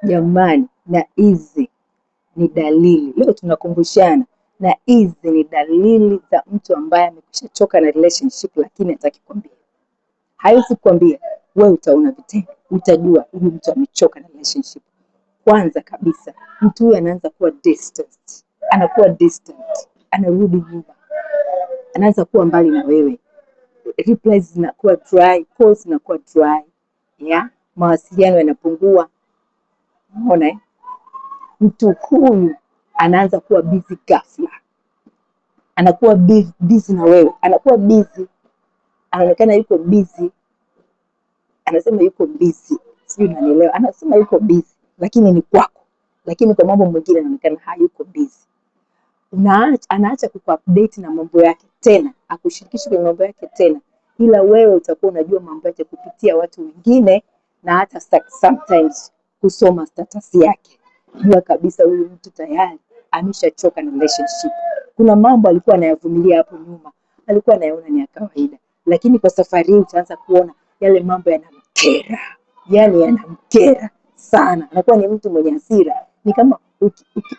Jamani, na hizi ni dalili, leo tunakumbushana, na hizi ni dalili za mtu ambaye amekwishachoka na relationship, lakini hataki kukwambia. Hawezi kukwambia, wewe utaona vitendo, utajua huyu mtu amechoka na relationship. Kwanza kabisa, mtu huyu anaanza kuwa distant, anarudi nyuma, anaanza kuwa mbali na wewe, replies zinakuwa dry, calls zinakuwa dry, mawasiliano yanapungua. Unaona, mtu huyu anaanza kuwa busy ghafla, anakuwa busy na wewe, anakuwa busy, anaonekana yuko busy, anasema yuko busy, sijui unanielewa, anasema yuko busy lakini ni kwako, lakini kwa mambo mengine anaonekana hayuko busy. Anaacha kukuupdate na mambo yake tena, akushirikishe kwenye mambo yake tena, ila wewe utakuwa unajua mambo yake kupitia watu wengine, na hata sometimes kusoma status yake. Jua kabisa huyu mtu tayari ameshachoka na relationship. Kuna mambo alikuwa anayavumilia hapo nyuma, alikuwa anayaona ni ya kawaida, lakini kwa safari hii utaanza kuona yale mambo yanamkera, yani yanamkera sana. Anakuwa ni mtu mwenye hasira, ni kama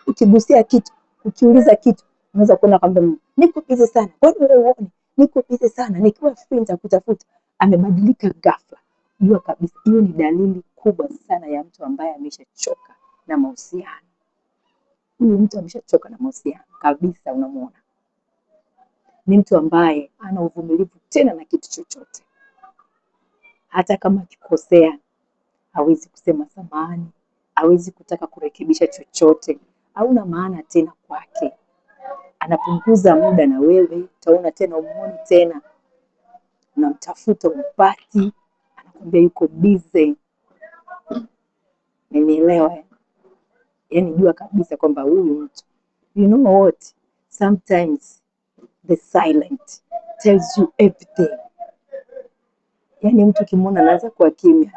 ukigusia kitu, ukiuliza kitu, unaweza kuona kwamba niko busy sana, kwani wewe uone niko busy sana, nikiwa free nitakutafuta. Amebadilika ghafla. Jua kabisa hiyo ni dalili kubwa sana ya mtu ambaye ameshachoka na mahusiano. Huyu mtu ameshachoka na mahusiano kabisa, unamuona. Ni mtu ambaye ana uvumilivu tena na kitu chochote. Hata kama akikosea, hawezi kusema samahani, hawezi kutaka kurekebisha chochote, hauna maana tena kwake. Anapunguza muda na wewe, utaona tena umuoni tena, unamtafuta umpati, anakuambia yuko busy. Nimeelewa. Yani jua kabisa kwamba huyu mtu, you know what, sometimes the silent tells you everything. Yani mtu kimwona anaanza kuwa kimya,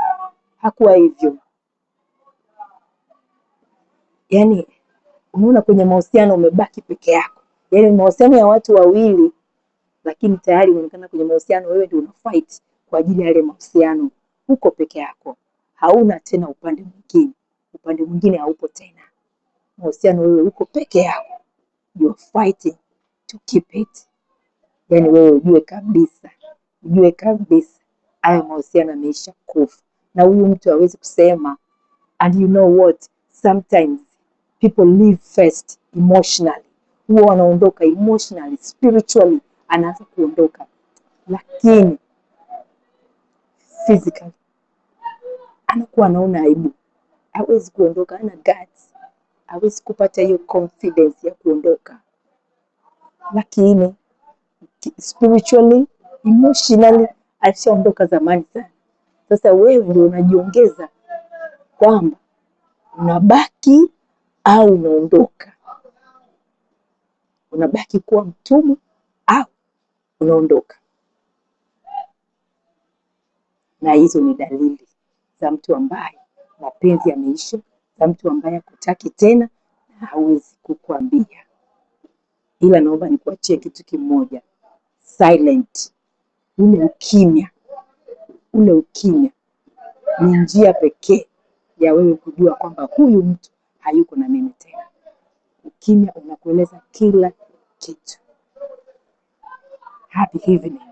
hakuwa hivyo. Yani unaona kwenye mahusiano umebaki peke yako, yani mahusiano ya watu wawili, lakini tayari unaonekana kwenye mahusiano wewe ndio una fight kwa ajili ya yale mahusiano. Uko peke yako, hauna tena upande mwingine haupo tena. Mahusiano wewe uko peke yako, you are fighting to keep it. Yani wewe ujue kabisa haya mahusiano yameisha kufa, na huyu mtu hawezi kusema. And you know what, sometimes people live first emotionally, huwa wanaondoka emotionally, spiritually anaanza kuondoka, lakini physically anakuwa anaona aibu, hawezi kuondoka, hana guts, hawezi kupata hiyo confidence ya kuondoka. Lakini spiritually, emotionally alishaondoka zamani sana. Sasa wewe ndio unajiongeza kwamba unabaki au unaondoka, unabaki kuwa mtumwa au unaondoka. Na hizo ni dalili za mtu ambaye mapenzi yameisha, za mtu ambaye hakutaki tena na hawezi kukuambia. Ila naomba nikuachie kitu kimoja, silent. Ule ukimya ni njia pekee ya wewe kujua kwamba huyu mtu hayuko na mimi tena. Ukimya unakueleza kila kitu. Happy evening.